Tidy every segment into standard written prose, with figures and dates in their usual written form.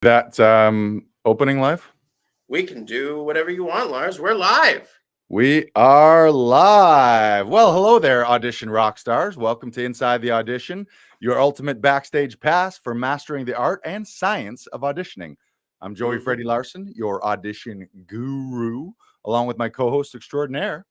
That opening live? We can do whatever you want, Lars. We're live. We are live. Well, hello there, audition rock stars. Welcome to Inside the Audition, your ultimate backstage pass for mastering the art and science of auditioning. I'm Joey Mhm. Freddie Larson, your audition guru, along with my co-host extraordinaire.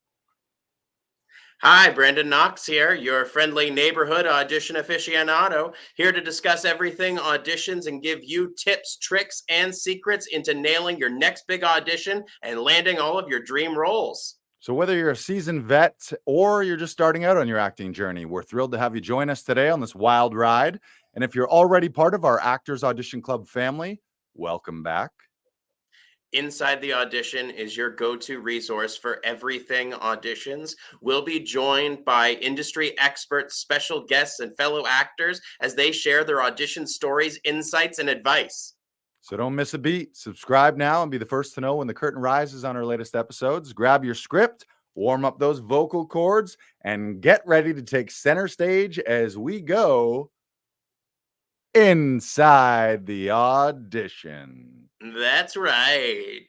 Hi, Brandon Knox here, your friendly neighborhood audition aficionado, here to discuss everything auditions and give you tips, tricks, and secrets into nailing your next big audition and landing all of your dream roles. So whether you're a seasoned vet or you're just starting out on your acting journey, we're thrilled to have you join us today on this wild ride. And if you're already part of our Actors Audition Club family, welcome back. Inside the Audition is your go-to resource for everything auditions. We'll be joined by industry experts, special guests, and fellow actors as they share their audition stories, insights, and advice. So don't miss a beat. Subscribe now and be the first to know when the curtain rises on our latest episodes. Grab your script, warm up those vocal cords, and get ready to take center stage as we go inside the audition. That's right.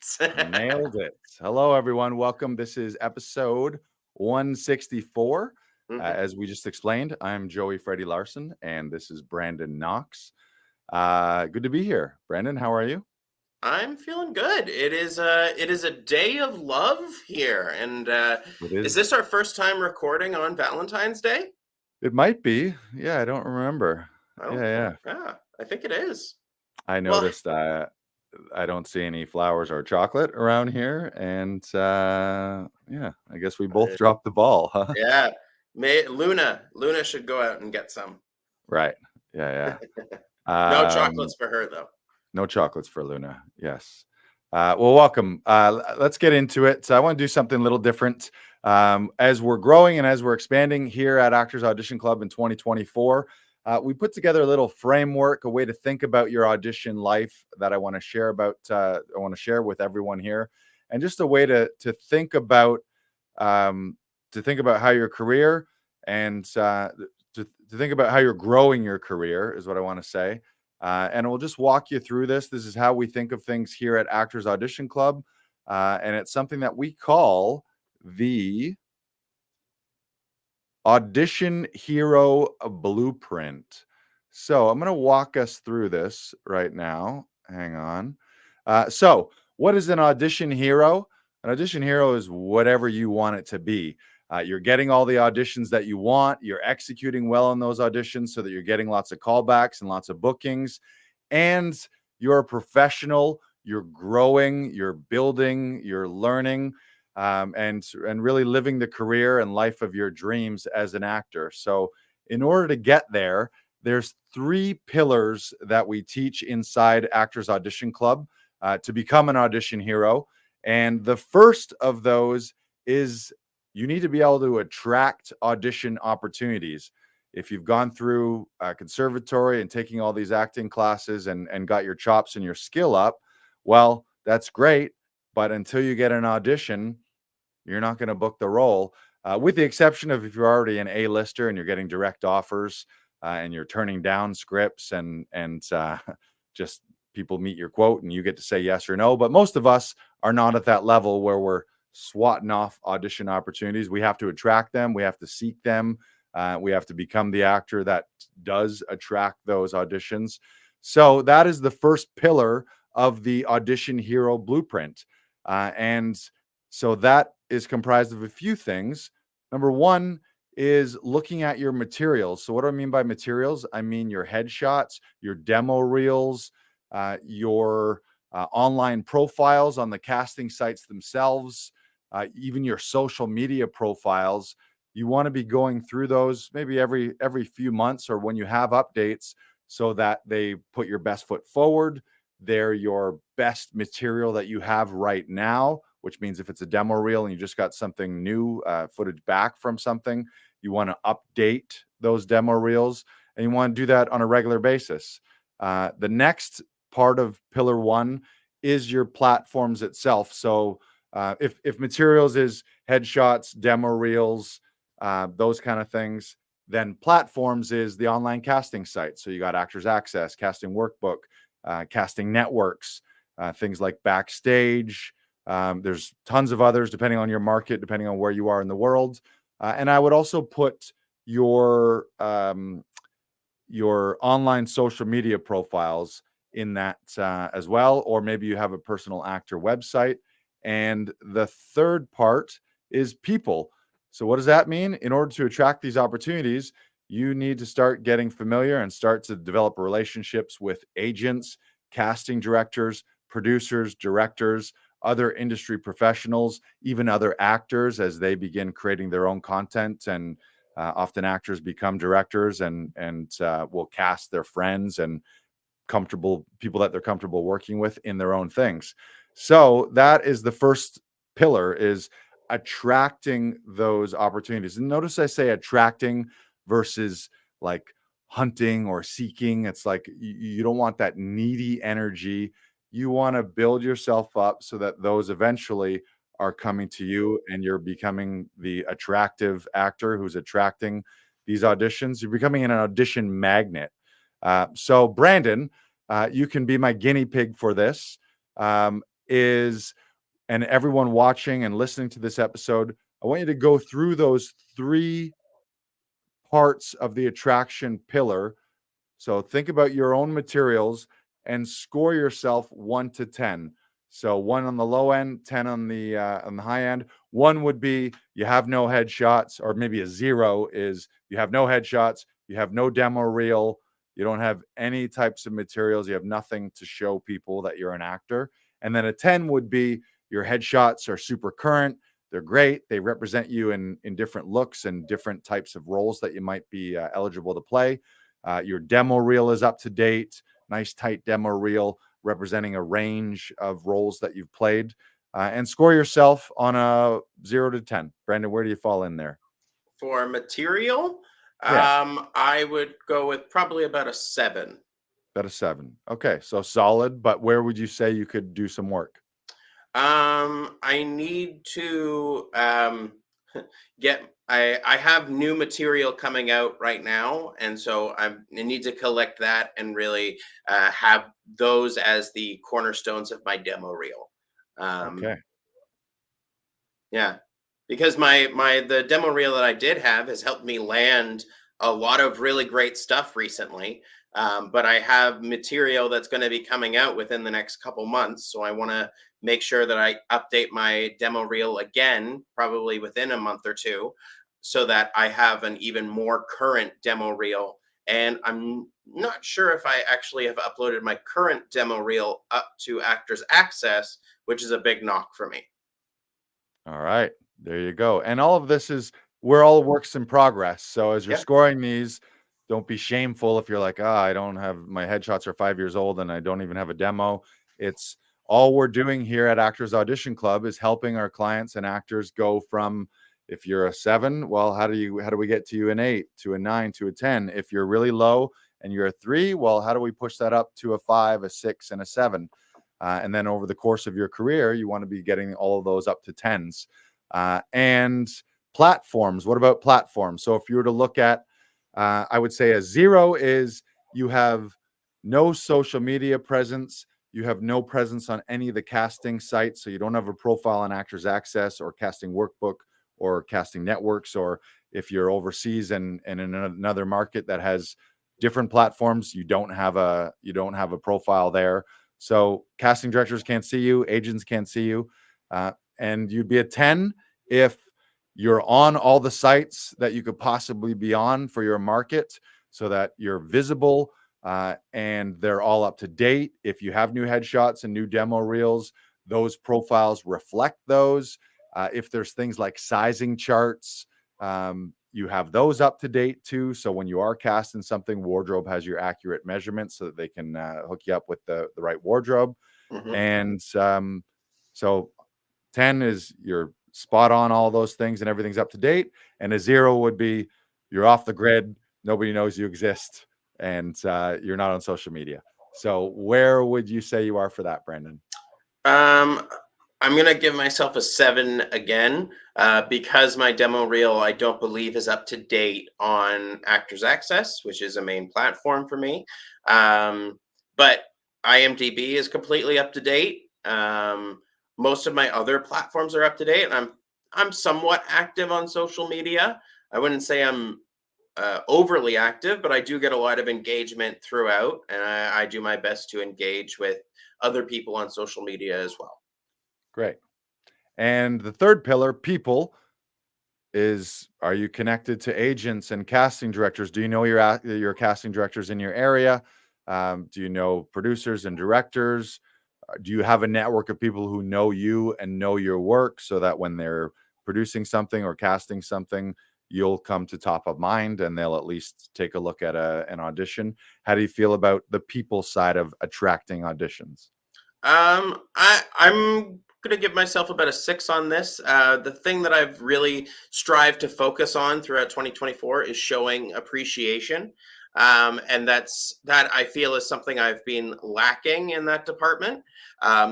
Nailed it. Hello, everyone. Welcome. This is episode 164. As we just explained, I'm Joey Freddie Larson, and this is Brandon Knox. Good to be here. Brandon, how are you? I'm feeling good. It is a day of love here, and It is is. this our first time recording on Valentine's Day? It might be. Yeah, I don't remember. I don't. Yeah. Yeah, I think it is. I Well, noticed I don't see any flowers or chocolate around here, and yeah, I guess we both dropped the ball, huh? yeah. May Luna should go out and get some. Right. Yeah. No Um, chocolates for her though. no chocolates for Luna. Yes. Well, welcome. Let's get into it. So I want to do something a little different. As we're growing and as we're expanding here at Actors Audition Club in 2024, we put together a little framework, a way to think about your audition life that I want to share about. I want to share with everyone here, and just a way to think about how your career and to think about how you're growing your career is what I want to say. And we'll just walk you through this. This is how we think of things here at Actors Audition Club. And it's something that we call the Audition Hero Blueprint. So I'm going to walk us through this right now. Hang on. So, what is an audition hero? An audition hero is whatever you want it to be. You're getting all the auditions that you want. You're executing well on those auditions so that you're getting lots of callbacks and lots of bookings. And you're a professional. You're growing. You're building. You're learning. And really living the career and life of your dreams as an actor. So, in order to get there, there's three pillars that we teach inside Actors Audition Club to become an audition hero. And the first of those is you need to be able to attract audition opportunities. If you've gone through a conservatory and taking all these acting classes and got your chops and your skill up, well, that's great. But until you get an audition, you're not going to book the role, with the exception of if you're already an A-lister and you're getting direct offers and you're turning down scripts and just people meet your quote and you get to say yes or no. But most of us are not at that level where we're swatting off audition opportunities. We have to attract them. We have to seek them. We have to become the actor that does attract those auditions. So that is the first pillar of the audition hero blueprint. And so that is comprised of a few things. Number one is looking at your materials. So what do I mean by materials? I mean your headshots, your demo reels, your online profiles on the casting sites themselves, even your social media profiles. You want to be going through those maybe every few months or when you have updates so that they put your best foot forward. They're your best material that you have right now, which means if it's a demo reel and you just got something new, footage back from something, you want to update those demo reels and you want to do that on a regular basis. The next part of pillar one is your platforms itself. So if materials is headshots, demo reels, those kind of things, then platforms is the online casting site. So you got Actors Access, Casting Workbook, casting networks, things like Backstage. There's tons of others depending on your market, depending on where you are in the world. And I would also put your online social media profiles in that as well, or maybe you have a personal actor website. And the third part is people. So what does that mean? In order to attract these opportunities, you need to start getting familiar and start to develop relationships with agents, casting directors, producers, directors, other industry professionals, even other actors as they begin creating their own content. And often actors become directors and will cast their friends and comfortable people that they're comfortable working with in their own things. So that is the first pillar, is attracting those opportunities. And notice I say attracting versus like hunting or seeking. It's like you don't want that needy energy. You want to build yourself up so that those eventually are coming to you and you're becoming the attractive actor who's attracting these auditions. You're becoming an audition magnet. So Brandon, you can be my guinea pig for this. And everyone watching and listening to this episode, I want you to go through those 3 parts of the attraction pillar. So think about your own materials and score yourself 1 to 10. So 1 on the low end, 10 on the high end. 1 would be you have no headshots, or maybe a 0 is you have no headshots, you have no demo reel, you don't have any types of materials, you have nothing to show people that you're an actor. And then a 10 would be your headshots are super current, they're great, they represent you in different looks and different types of roles that you might be eligible to play. Your demo reel is up to date, nice tight demo reel representing a range of roles that you've played, and score yourself on a 0 to 10. Brandon, where do you fall in there? For material, Yeah, I would go with probably about a 7. about a 7. Okay, so solid, but where would you say you could do some work? I need to I have new material coming out right now, and so I need to collect that and really have those as the cornerstones of my demo reel. Um, Okay. yeah, because the demo reel that I did have has helped me land a lot of really great stuff recently. But I have material that's going to be coming out within the next couple months, so I want to make sure that I update my demo reel again, probably within a month or two, so that I have an even more current demo reel. And I'm not sure if I actually have uploaded my current demo reel up to Actors Access, which is a big knock for me. All right, there you go. And all of this is we're all works in progress. So as you're Yeah. scoring these, don't be shameful if you're like, ah, I don't have my headshots are 5 years old and I don't even have a demo. It's all we're doing here at Actors Audition Club is helping our clients and actors go from, if you're a 7, well, how do we get to you an 8, to a 9, to a 10? If you're really low and you're a 3, well, how do we push that up to a 5, a 6, and a 7? And then over the course of your career, you want to be getting all of those up to 10s. And platforms, what about platforms? So if you were to look at, I would say a 0 is you have no social media presence. You have no presence on any of the casting sites. So you don't have a profile on Actors Access or Casting Workbook or Casting Networks. Or if you're overseas and in another market that has different platforms, you don't have a profile there. So casting directors can't see you, agents can't see you, and you'd be a 10 if you're on all the sites that you could possibly be on for your market, so that you're visible and they're all up to date. If you have new headshots and new demo reels, those profiles reflect those. If there's things like sizing charts, you have those up to date too. So when you are casting something, wardrobe has your accurate measurements so that they can hook you up with the right wardrobe. Mhm. And so 10 is you're spot on all those things and everything's up to date. And a 0 would be you're off the grid, nobody knows you exist, and you're not on social media. So where would you say you are for that, Brandon? Um, I'm gonna give myself a 7 again, because my demo reel I don't believe is up to date on Actors Access, which is a main platform for me. But IMDb is completely up to date. Most of my other platforms are up to date. I'm somewhat active on social media. I wouldn't say I'm overly active, but I do get a lot of engagement throughout, and I do my best to engage with other people on social media as well. Great. And the third pillar, people, is are you connected to agents and casting directors? Do you know your casting directors in your area? Do you know producers and directors? Do you have a network of people who know you and know your work so that when they're producing something or casting something, you'll come to top of mind and they'll at least take a look at an audition? How do you feel about the people side of attracting auditions? I'm gonna give myself about a 6 on this. The thing that I've really strived to focus on throughout 2024 is showing appreciation, and that I feel is something I've been lacking in that department.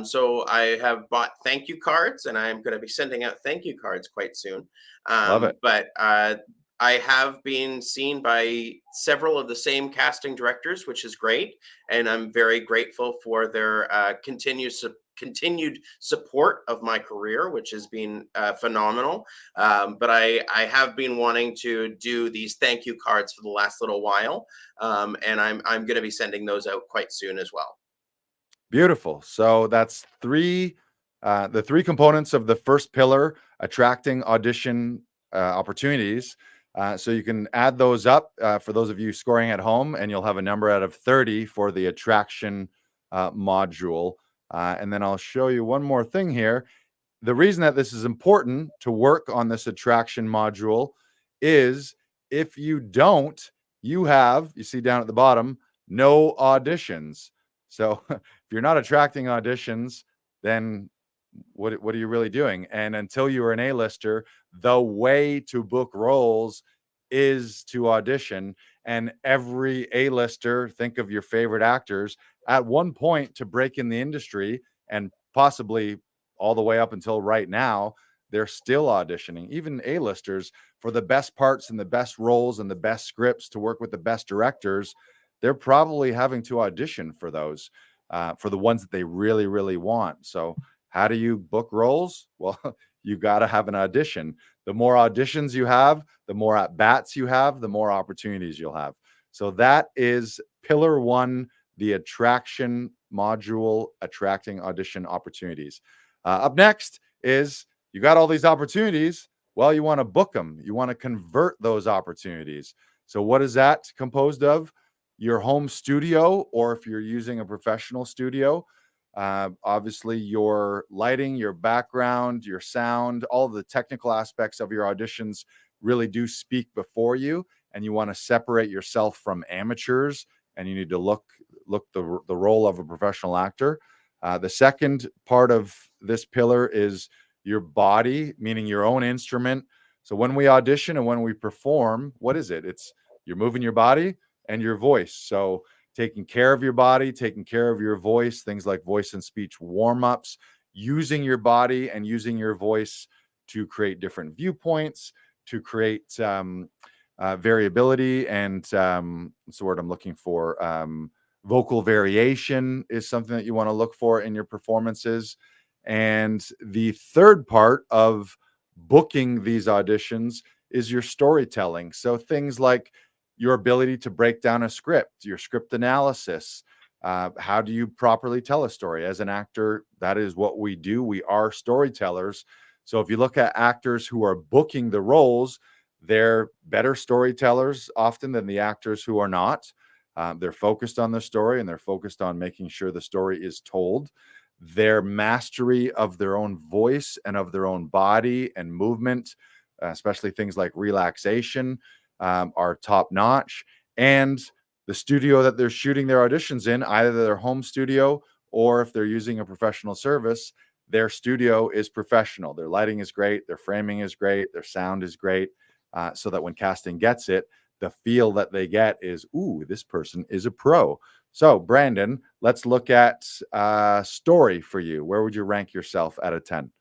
So I have bought thank you cards, and I'm going to be sending out thank you cards quite soon. Love it. But I have been seen by several of the same casting directors, which is great, and I'm very grateful for their continued support of my career, which has been phenomenal. But I have been wanting to do these thank you cards for the last little while, and I'm going to be sending those out quite soon as well. Beautiful. So that's the three components of the first pillar, attracting audition opportunities. So you can add those up for those of you scoring at home, and you'll have a number out of 30 for the attraction module. And then I'll show you one more thing here. The reason that this is important to work on this attraction module is if you don't, you see down at the bottom, no auditions. So if you're not attracting auditions, then what are you really doing? And until you are an A-lister, the way to book roles is to audition. And every A-lister, think of your favorite actors, at one point to break in the industry, and possibly all the way up until right now, they're still auditioning. Even A-listers, for the best parts and the best roles and the best scripts to work with the best directors, they're probably having to audition for those, for the ones that they really, really want. So how do you book roles? Well, you got to have an audition. The more auditions you have, the more at bats you have, the more opportunities you'll have. So that is pillar one, the attraction module, attracting audition opportunities. Up next is you got all these opportunities. Well, you want to book them. You want to convert those opportunities. So what is that composed of? Your home studio, or if you're using a professional studio, obviously your lighting, your background, your sound, all the technical aspects of your auditions really do speak before you, and you want to separate yourself from amateurs, and you need to look the role of a professional actor. The second part of this pillar is your body, meaning your own instrument. So when we audition and when we perform, what is it? It's you're moving your body and your voice. So taking care of your body, taking care of your voice, things like voice and speech warm-ups, using your body and using your voice to create different viewpoints, to create variability and what's the word I'm looking for? Vocal variation is something that you want to look for in your performances. And the third part of booking these auditions is your storytelling. So things like your ability to break down a script, your script analysis. How do you properly tell a story? As an actor, that is what we do. We are storytellers. So if you look at actors who are booking the roles, they're better storytellers often than the actors who are not. They're focused on the story and they're focused on making sure the story is told. Their mastery of their own voice and of their own body and movement, especially things like relaxation, are top notch. And the studio that they're shooting their auditions in, either their home studio or if they're using a professional service, their studio is professional. Their lighting is great, their framing is great, their sound is great, so that when casting gets it, the feel that they get is, ooh, this person is a pro. So, Brandon, let's look at story for you. Where would you rank yourself out of 10?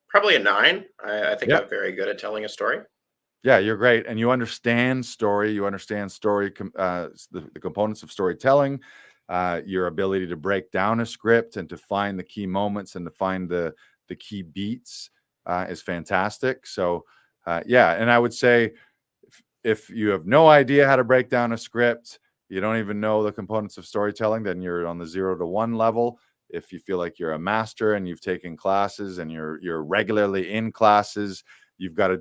Probably a 9. I think Yeah. I'm very good at telling a story. Yeah, you're great. And you understand story. You understand story, the components of storytelling. Your ability to break down a script and to find the key moments and to find the key beats is fantastic. So yeah, and I would say if you have no idea how to break down a script, you don't even know the components of storytelling, then you're on the 0 to 1 level. If you feel like you're a master and you've taken classes and you're regularly in classes, you've got a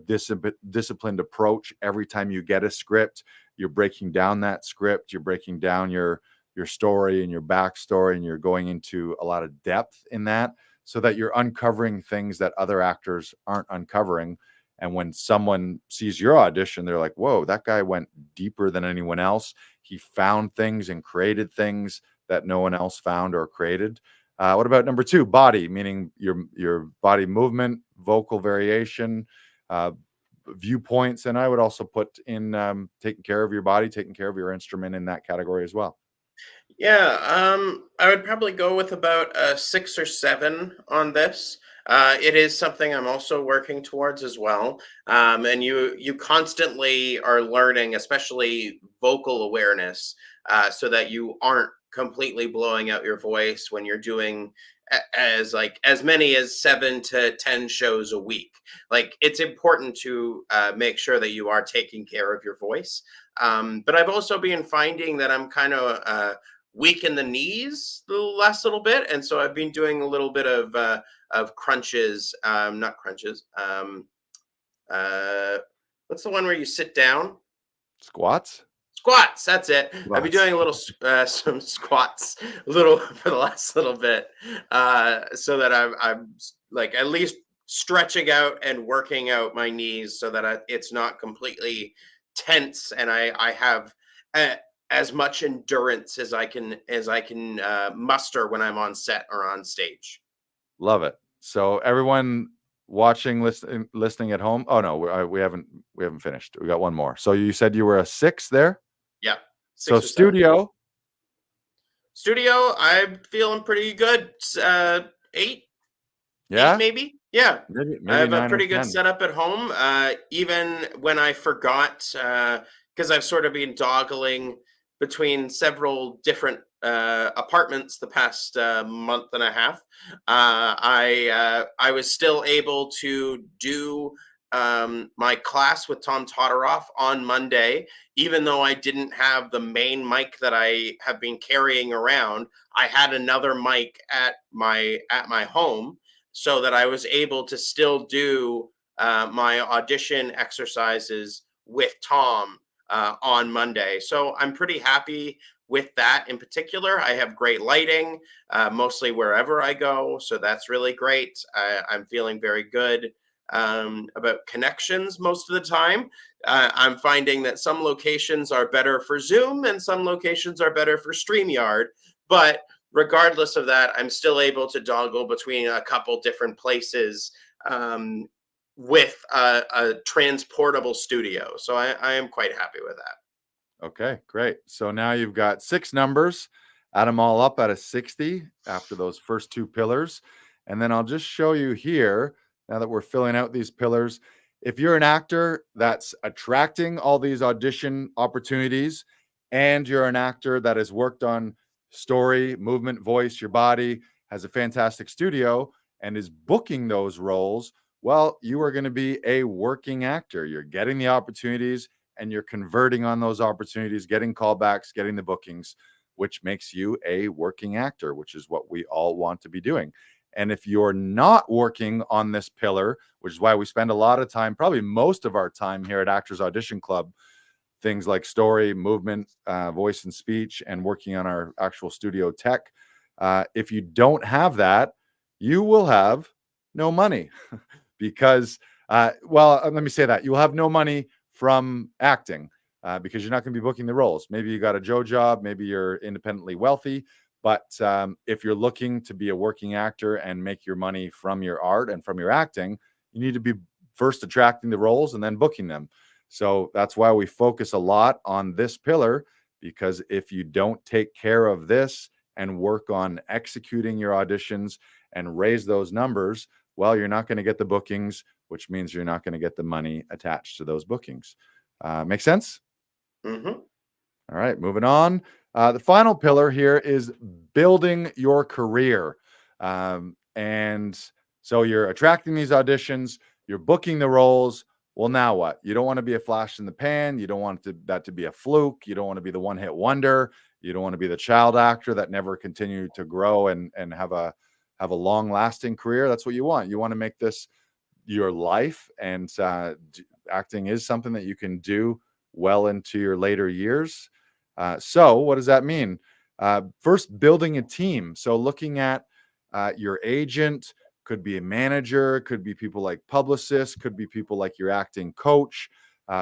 disciplined approach every time you get a script. You're breaking down that script, you're breaking down your story and your backstory, and you're going into a lot of depth in that so that you're uncovering things that other actors aren't uncovering. And when someone sees your audition, they're like, whoa, that guy went deeper than anyone else. He found things and created things that no one else found or created. What about number 2, body, meaning your body movement, vocal variation, viewpoints. And I would also put in taking care of your body, taking care of your instrument in that category as well. Yeah, I would probably go with about a 6 or 7 on this. It is something I'm also working towards as well. And you constantly are learning, especially vocal awareness, so that you aren't completely blowing out your voice when you're doing as many as 7 to 10 shows a week. Like, it's important to make sure that you are taking care of your voice. But I've also been finding that I'm kind of weak in the knees the last little bit, and so I've been doing a little bit of crunches, not crunches. Uh, what's the one where you sit down? Squats? Squats. That's it. I've been Squats. doing a little some squats, a little for the last little bit, so that I'm like at least stretching out and working out my knees, so that it's not completely tense, and I have uh, as much endurance as I can muster when I'm on set or on stage. Love it. So everyone watching, listening at home. Oh no, we haven't finished. We got one more. So you said you were a 6 there. Yeah, So 6 or 7. studio, Studio, I'm feeling pretty good. 8, 8 yeah, maybe. Yeah, I maybe have a 9 or pretty good 10. setup at home. Even when I forgot, because I've sort of been doggling between several different apartments the past month and a half. I was still able to do my class with Tom Todoroff on Monday, even though I didn't have the main mic that I have been carrying around. I had another mic at my home, so that I was able to still do my audition exercises with Tom on Monday. So I'm pretty happy with that in particular. I have great lighting mostly wherever I go. So that's really great. I'm feeling very good about connections most of the time. I'm finding that some locations are better for Zoom and some locations are better for StreamYard. But regardless of that, I'm still able to doggle between a couple different places um, with a transportable studio. So I am quite happy with that. Okay, great. So now you've got 6 numbers. Add them all up at a 60 after those first 2 pillars. And then I'll just show you here, now that we're filling out these pillars, if you're an actor that's attracting all these audition opportunities, and you're an actor that has worked on story, movement, voice, your body, has a fantastic studio, and is booking those roles, well, you are going to be a working actor. You're getting the opportunities and you're converting on those opportunities, getting callbacks, getting the bookings, which makes you a working actor, which is what we all want to be doing. And if you're not working on this pillar, which is why we spend a lot of time, probably most of our time here at Actors Audition Club, things like story, movement, voice and speech, and working on our actual studio tech. If you don't have that, you will have no money because, well, let me say that you will have no money from acting because you're not going to be booking the roles. Maybe you got a Joe job, maybe you're independently wealthy. But if you're looking to be a working actor and make your money from your art and from your acting, you need to be first attracting the roles and then booking them. So that's why we focus a lot on this pillar, because if you don't take care of this and work on executing your auditions and raise those numbers, well, you're not going to get the bookings, which means you're not going to get the money attached to those bookings. Make sense? Mm-hmm. All right, moving on. The final pillar here is building your career. And so you're attracting these auditions, you're booking the roles. Well, now what? You don't want to be a flash in the pan. You don't want that to be a fluke. You don't want to be the one hit wonder. You don't want to be the child actor that never continued to grow and have a long lasting career. That's what you want. You want to make this your life, and acting is something that you can do well into your later years. So what does that mean? First, building a team. So looking at your agent, could be a manager, could be people like publicists, could be people like your acting coach,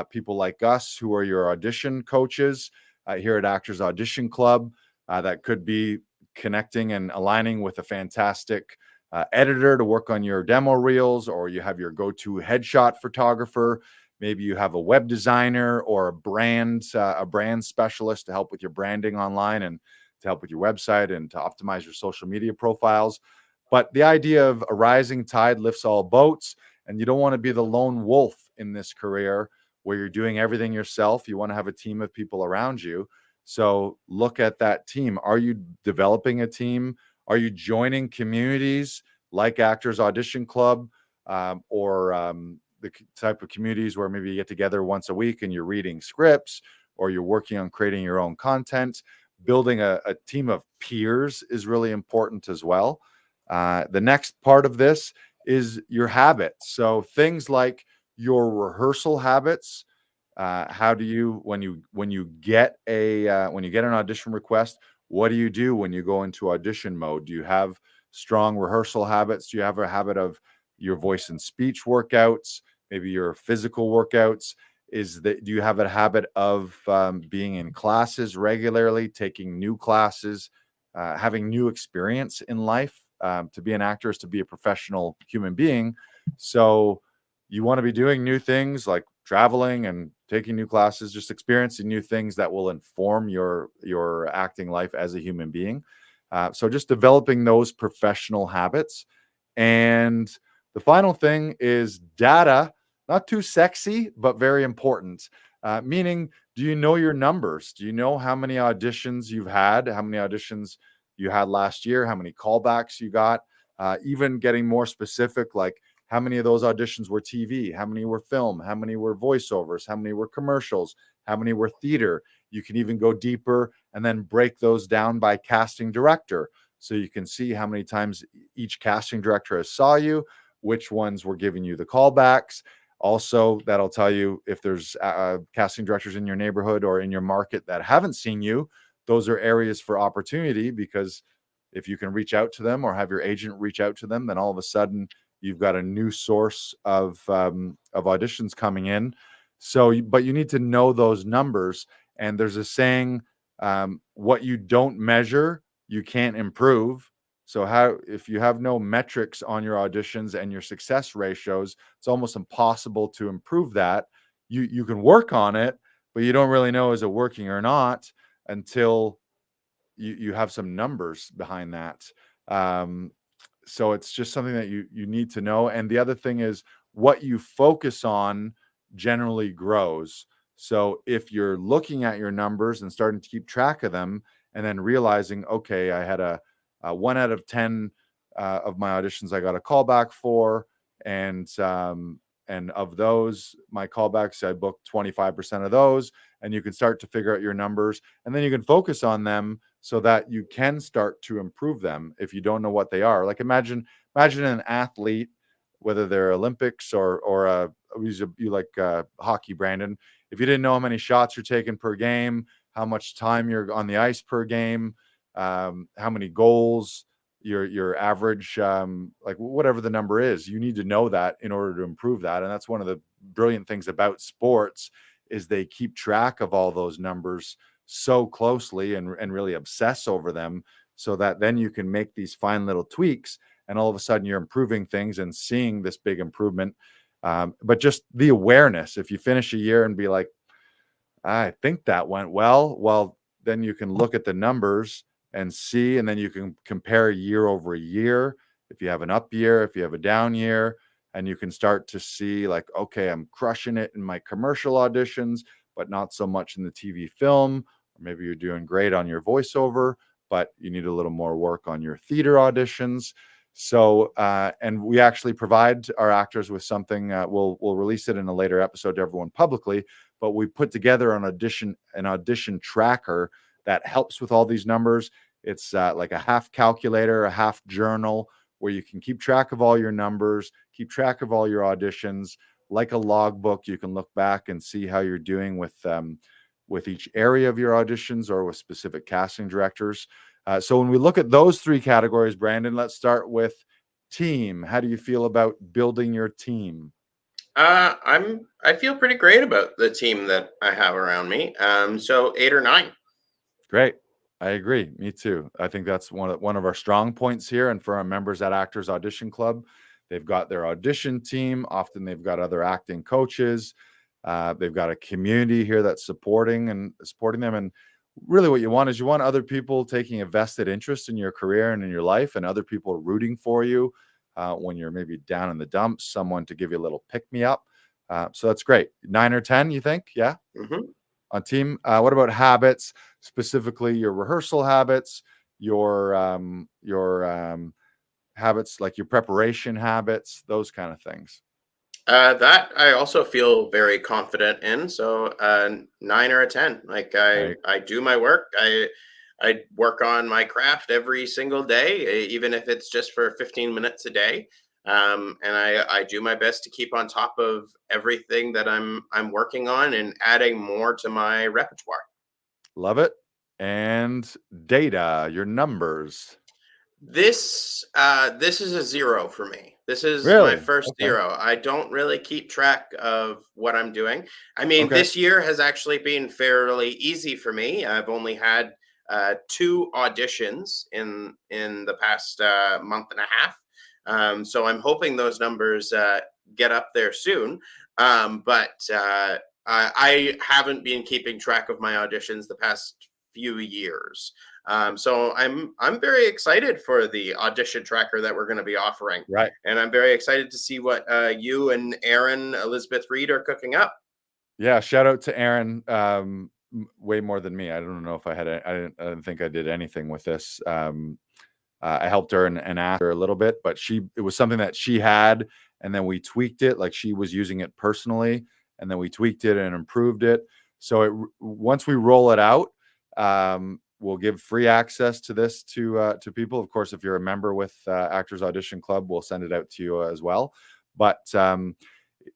people like us who are your audition coaches here at Actors Audition Club. That could be connecting and aligning with a fantastic editor to work on your demo reels, or you have your go-to headshot photographer. Maybe you have a web designer or a brand specialist to help with your branding online and to help with your website and to optimize your social media profiles. But the idea of a rising tide lifts all boats, and you don't want to be the lone wolf in this career where you're doing everything yourself. You want to have a team of people around you. So look at that team. Are you developing a team? Are you joining communities like Actors Audition Club, or the type of communities where maybe you get together once a week and you're reading scripts, or you're working on creating your own content? Building a team of peers is really important as well. The next part of this is your habits. So things like your rehearsal habits. How do you, when you get an audition request, what do you do when you go into audition mode? Do you have strong rehearsal habits? Do you have a habit of your voice and speech workouts, maybe your physical workouts? Do you have a habit of being in classes regularly, taking new classes, having new experience in life? To be an actor is to be a professional human being. So you want to be doing new things like traveling and taking new classes, just experiencing new things that will inform your acting life as a human being. So just developing those professional habits. And the final thing is data. Not too sexy, but very important. Meaning, do you know your numbers? Do you know how many auditions you've had? How many auditions you had last year? How many callbacks you got? Even getting more specific, like how many of those auditions were TV? How many were film? How many were voiceovers? How many were commercials? How many were theater? You can even go deeper and then break those down by casting director. So you can see how many times each casting director has saw you, which ones were giving you the callbacks. Also, that'll tell you if there's casting directors in your neighborhood or in your market that haven't seen you. Those are areas for opportunity, because if you can reach out to them or have your agent reach out to them, then all of a sudden you've got a new source of auditions coming in. So, but you need to know those numbers. And there's a saying, what you don't measure, you can't improve. So if you have no metrics on your auditions and your success ratios, it's almost impossible to improve that. You can work on it, but you don't really know, is it working or not, until you have some numbers behind that. Um, so it's just something that you need to know. And the other thing is, what you focus on generally grows. So if you're looking at your numbers and starting to keep track of them, and then realizing, okay, I had a 1 out of 10 of my auditions I got a callback for, and of those, my callbacks, I booked 25% of those. And you can start to figure out your numbers, and then you can focus on them so that you can start to improve them if you don't know what they are. Like imagine an athlete, whether they're Olympics or you like hockey, Brandon. If you didn't know how many shots you're taking per game, how much time you're on the ice per game, how many goals, your average, like whatever the number is, you need to know that in order to improve that. And that's one of the brilliant things about sports, is they keep track of all those numbers so closely and really obsess over them, so that then you can make these fine little tweaks, and all of a sudden you're improving things and seeing this big improvement. But just the awareness, if you finish a year and be like, I think that went well, then you can look at the numbers and see, and then you can compare year over year. If you have an up year, if you have a down year, and you can start to see like, okay, I'm crushing it in my commercial auditions, but not so much in the TV film, maybe you're doing great on your voiceover, but you need a little more work on your theater auditions. So, and we actually provide our actors with something. We'll release it in a later episode to everyone publicly. But we put together an audition tracker that helps with all these numbers. It's like a half calculator, a half journal, where you can keep track of all your numbers, keep track of all your auditions. Like a logbook, you can look back and see how you're doing with each area of your auditions or with specific casting directors. So when we look at those three categories, Brandon, let's start with team. How do you feel about building your team? I feel pretty great about the team that I have around me. So 8 or 9. Great. I agree. Me too. I think that's one of our strong points here. And for our members at Actors Audition Club, they've got their audition team. Often they've got other acting coaches. They've got a community here that's supporting them. And really what you want is you want other people taking a vested interest in your career and in your life, and other people rooting for you when you're maybe down in the dumps, someone to give you a little pick-me-up. So that's great. 9 or 10, you think? Yeah? Mm-hmm. On team. What about habits, specifically your rehearsal habits, your habits, like your preparation habits, those kind of things? That I also feel very confident in. So 9 or a 10. Like Right. I do my work. I work on my craft every single day, even if it's just for 15 minutes a day. And I do my best to keep on top of everything that I'm working on and adding more to my repertoire. Love it. And data, your numbers. This is a 0 for me. This is my Really? first Okay. 0. I don't really keep track of what I'm doing. I mean, Okay. this year has actually been fairly easy for me. I've only had 2 auditions in the past month and a half. So I'm hoping those numbers get up there soon. But I haven't been keeping track of my auditions the past few years. So I'm very excited for the audition tracker that we're going to be offering, Right. and I'm very excited to see what you and Aaron Elizabeth Reed are cooking up. Yeah. Shout out to Aaron. Way more than me. I don't know if I didn't think I did anything with this. I helped her and asked her a little bit, but it was something that she had, and then we tweaked it. Like she was using it personally, and then we tweaked it and improved it. So once we roll it out, we'll give free access to this to people. Of course, if you're a member with Actors Audition Club, we'll send it out to you as well. But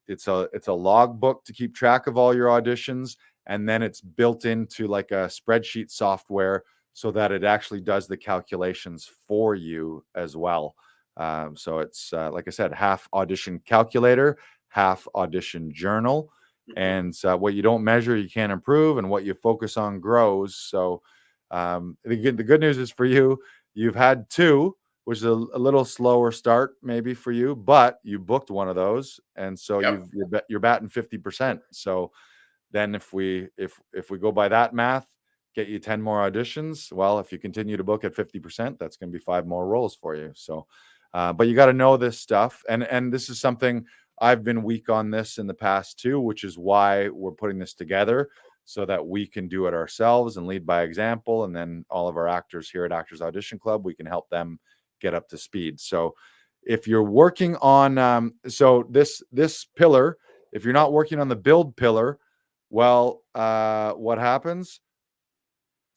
it's a logbook to keep track of all your auditions, and then it's built into like a spreadsheet software so that it actually does the calculations for you as well. So it's like I said, half audition calculator, half audition journal. Mhm. And what you don't measure, you can't improve, and what you focus on grows. So the good news is for you, you've had 2, which is a little slower start maybe for you, but you booked one of those, and so Yep. you're batting 50%. So then if we go by that math, get you 10 more auditions. Well, if you continue to book at 50%, that's going to be 5 more roles for you. So, but you got to know this stuff, and this is something I've been weak on this in the past too, which is why we're putting this together so that we can do it ourselves and lead by example. And then all of our actors here at Actors Audition Club, we can help them get up to speed. So if you're working on, so this pillar, if you're not working on the build pillar, well, what happens?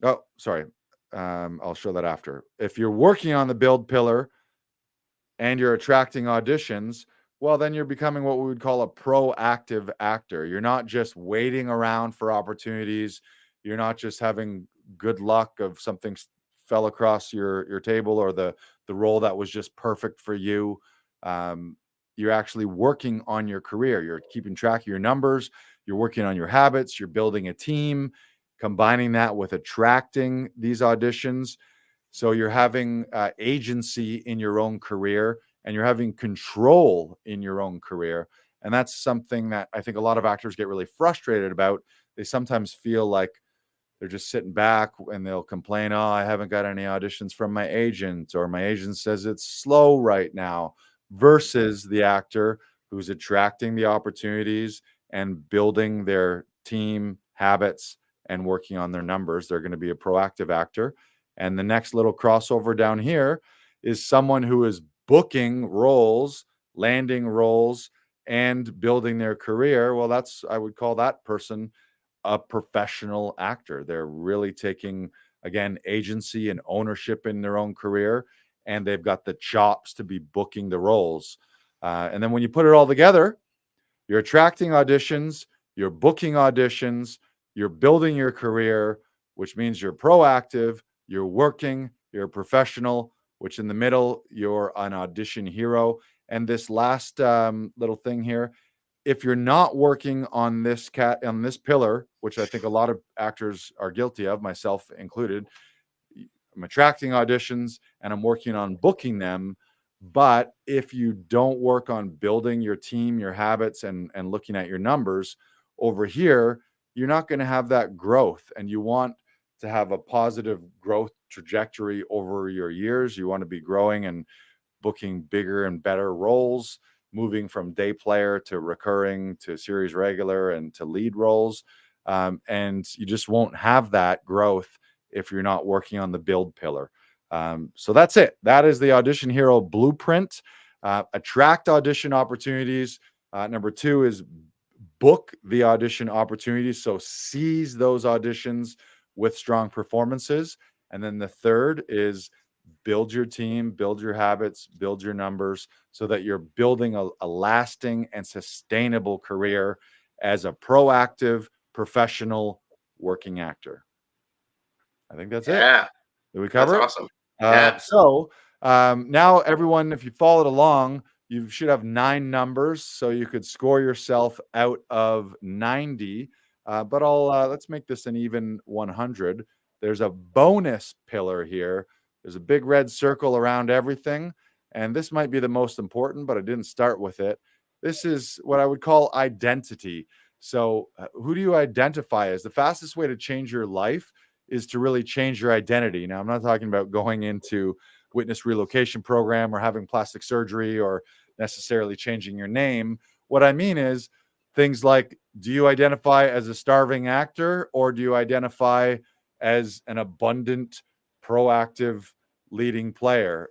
Oh, sorry. I'll show that after. If you're working on the build pillar and you're attracting auditions, well, then you're becoming what we would call a proactive actor. You're not just waiting around for opportunities. You're not just having good luck of something fell across your table, or the role that was just perfect for you. You're actually working on your career. You're keeping track of your numbers. You're working on your habits. You're building a team, combining that with attracting these auditions. So you're having agency in your own career, and you're having control in your own career. And that's something that I think a lot of actors get really frustrated about. They sometimes feel like they're just sitting back and they'll complain, oh, I haven't got any auditions from my agent, or my agent says it's slow right now, versus the actor who's attracting the opportunities and building their team habits and working on their numbers. They're going to be a proactive actor. And the next little crossover down here is someone who is booking roles, landing roles, and building their career. Well, I would call that person a professional actor. They're really taking, again, agency and ownership in their own career, and they've got the chops to be booking the roles. And then when you put it all together, you're attracting auditions, you're booking auditions, you're building your career, which means you're proactive, you're working, you're a professional, which in the middle, you're an audition hero. And this last little thing here, if you're not working on this pillar, which I think a lot of actors are guilty of, myself included, I'm attracting auditions and I'm working on booking them. But if you don't work on building your team, your habits, and looking at your numbers over here, you're not going to have that growth. And you want to have a positive growth trajectory over your years. You want to be growing and booking bigger and better roles, moving from day player to recurring to series regular and to lead roles. And you just won't have that growth if you're not working on the build pillar. So that's it. That is the Audition Hero blueprint. Attract audition opportunities. Number 2 is book the audition opportunities. So seize those auditions with strong performances. And then the third is build your team, build your habits, build your numbers so that you're building a lasting and sustainable career as a proactive, professional working actor. I think that's it. Yeah, Did we that's cover it? awesome. Yeah. So now everyone, if you followed along, you should have 9 numbers, so you could score yourself out of 90. But let's make this an even 100. There's a bonus pillar here. There's a big red circle around everything, and this might be the most important, but I didn't start with it. This is what I would call identity. So who do you identify as? The fastest way to change your life is to really change your identity. Now, I'm not talking about going into witness relocation program or having plastic surgery or necessarily changing your name. What I mean is things like, do you identify as a starving actor or do you identify as an abundant, proactive leading player?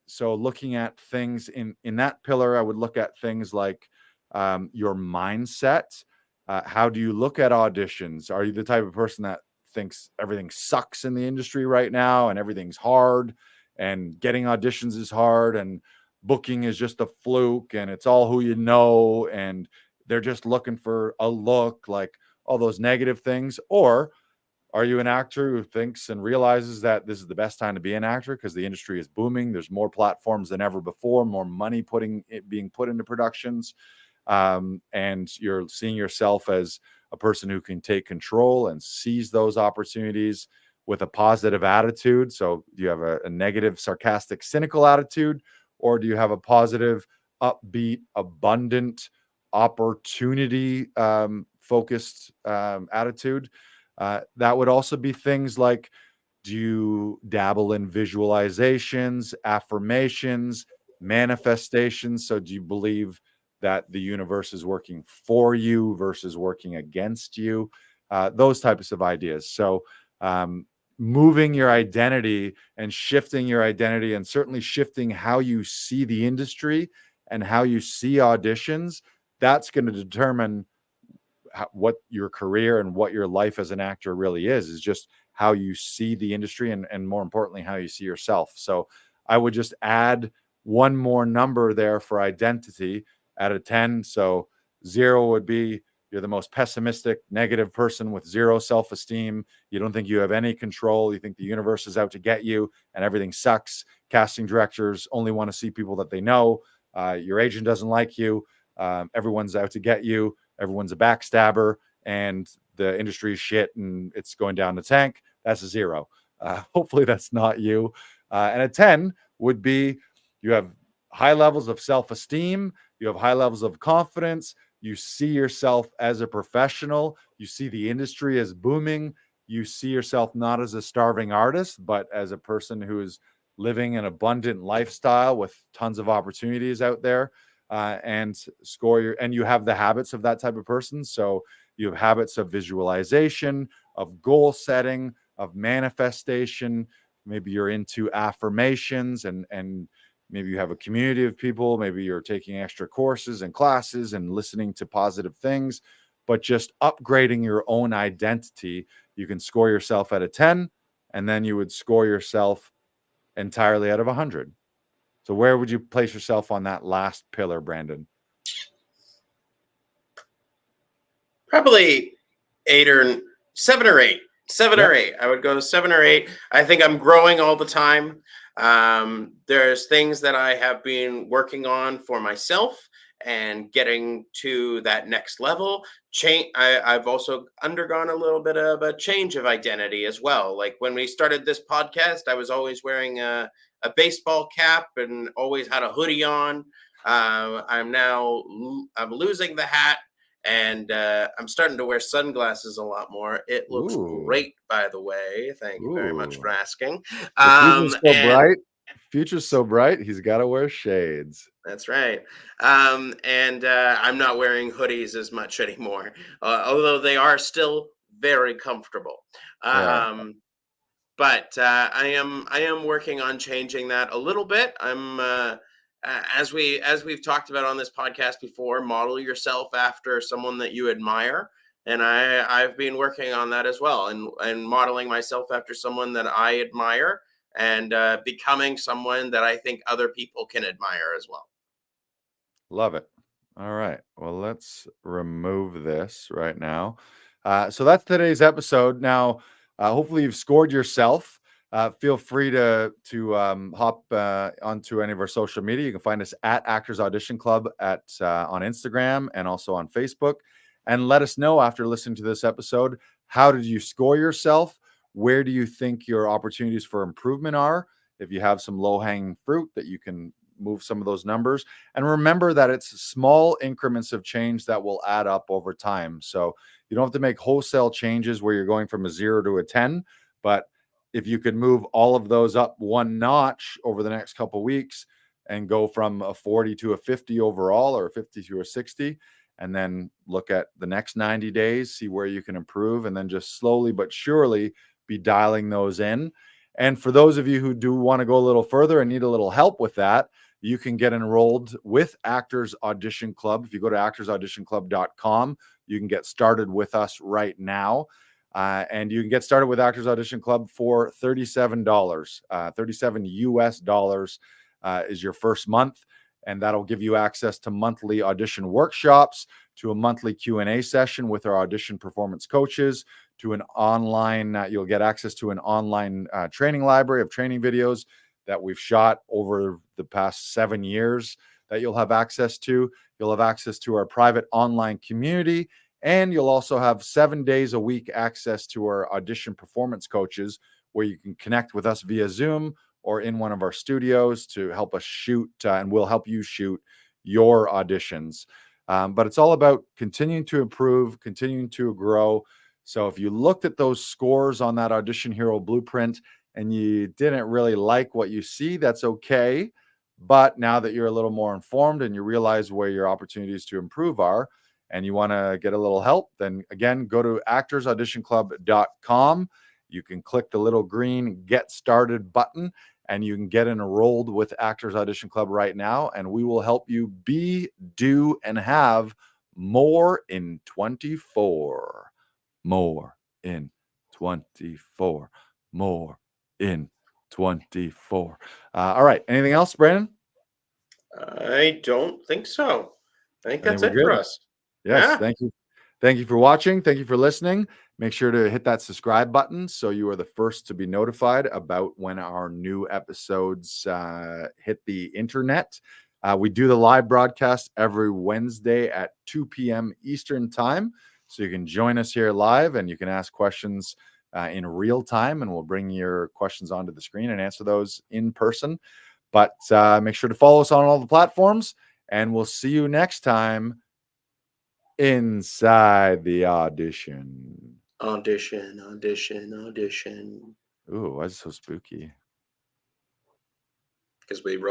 So looking at things in that pillar, I would look at things like your mindset. How do you look at auditions? Are you the type of person that thinks everything sucks in the industry right now and everything's hard and getting auditions is hard and booking is just a fluke and it's all who you know and they're just looking for a look, like all those negative things? Or are you an actor who thinks and realizes that this is the best time to be an actor because the industry is booming, there's more platforms than ever before, more money being put into productions, and you're seeing yourself as a person who can take control and seize those opportunities with a positive attitude? So do you have a negative, sarcastic, cynical attitude, or do you have a positive, upbeat, abundant, opportunity focused attitude? That would also be things like, do you dabble in visualizations, affirmations, manifestations? So do you believe that the universe is working for you versus working against you? Those types of ideas. So moving your identity and shifting your identity, and certainly shifting how you see the industry and how you see auditions, that's going to determine what your career and what your life as an actor really is just how you see the industry and more importantly, how you see yourself. So I would just add one more number there for identity out of 10. So 0 would be you're the most pessimistic, negative person with 0 self-esteem. You don't think you have any control. You think the universe is out to get you and everything sucks. Casting directors only want to see people that they know. Your agent doesn't like you. Everyone's out to get you. Everyone's a backstabber and the industry is shit and it's going down the tank. That's a 0. Hopefully that's not you. And a 10 would be you have high levels of self-esteem. You have high levels of confidence. You see yourself as a professional. You see the industry as booming. You see yourself not as a starving artist, but as a person who is living an abundant lifestyle with tons of opportunities out there. And you have the habits of that type of person. So you have habits of visualization, of goal setting, of manifestation. Maybe you're into affirmations and maybe you have a community of people. Maybe you're taking extra courses and classes and listening to positive things, but just upgrading your own identity. You can score yourself at a 10, and then you would score yourself entirely out of 100. So where would you place yourself on that last pillar, Brandon? Probably 7 or 8. Seven Yep. or 8. I would go 7 or 8. I think I'm growing all the time. There's things that I have been working on for myself and getting to that next level. I've also undergone a little bit of a change of identity as well. Like when we started this podcast, I was always wearing a baseball cap and always had a hoodie on. I'm losing the hat, and I'm starting to wear sunglasses a lot more. It looks Ooh. great, by the way. Thank you very much Ooh. for asking. The future's so And bright. Future's so bright, he's got to wear shades. that's right. And I'm not wearing hoodies as much anymore, although they are still very comfortable. Yeah. But I am working on changing that a little bit. As we've talked about on this podcast before, model yourself after someone that you admire, and I've been working on that as well, and modeling myself after someone that I admire, and becoming someone that I think other people can admire as well. Love it. All right. Well, let's remove this right now. So that's today's episode. Now, hopefully you've scored yourself. Feel free to hop onto any of our social media. You can find us at Actors Audition Club on Instagram and also on Facebook. And let us know after listening to this episode, how did you score yourself? Where do you think your opportunities for improvement are? If you have some low-hanging fruit that you can move some of those numbers. And remember that it's small increments of change that will add up over time. So you don't have to make wholesale changes where you're going from a 0 to a 10, but if you could move all of those up one notch over the next couple of weeks and go from a 40 to a 50 overall, or a 50 to a 60, and then look at the next 90 days, see where you can improve, and then just slowly but surely be dialing those in. And for those of you who do want to go a little further and need a little help with that, you can get enrolled with Actors Audition Club. If you go to actorsauditionclub.com, you can get started with us right now. And you can get started with Actors Audition Club for $37. 37 US dollars is your first month. And that'll give you access to monthly audition workshops, to a monthly Q&A session with our audition performance coaches, to an online, you'll get access to an online training library of training videos that we've shot over the past 7 years that you'll have access to. You'll have access to our private online community, and you'll also have 7 days a week access to our audition performance coaches, where you can connect with us via Zoom or in one of our studios to help us shoot, and we'll help you shoot your auditions. But it's all about continuing to improve, continuing to grow. So if you looked at those scores on that Audition Hero blueprint and you didn't really like what you see, that's okay. But now that you're a little more informed and you realize where your opportunities to improve are, and you want to get a little help, then again, go to actorsauditionclub.com. You can click the little green Get Started button, and you can get enrolled with Actors Audition Club right now, and we will help you be, do, and have more in 24. More in 24. More in 24. All right. Anything else, Brandon? I don't think so. I think I think that's we're it for good. us. Yes. Yeah. Thank you. Thank you for watching. Thank you for listening. Make sure to hit that subscribe button so you are the first to be notified about when our new episodes hit the internet. We do the live broadcast every Wednesday at 2 p.m. Eastern time. So you can join us here live and you can ask questions in real time, and we'll bring your questions onto the screen and answer those in person. But make sure to follow us on all the platforms, and we'll see you next time inside the audition. Audition, audition, audition. Ooh, why is it so spooky? Because we wrote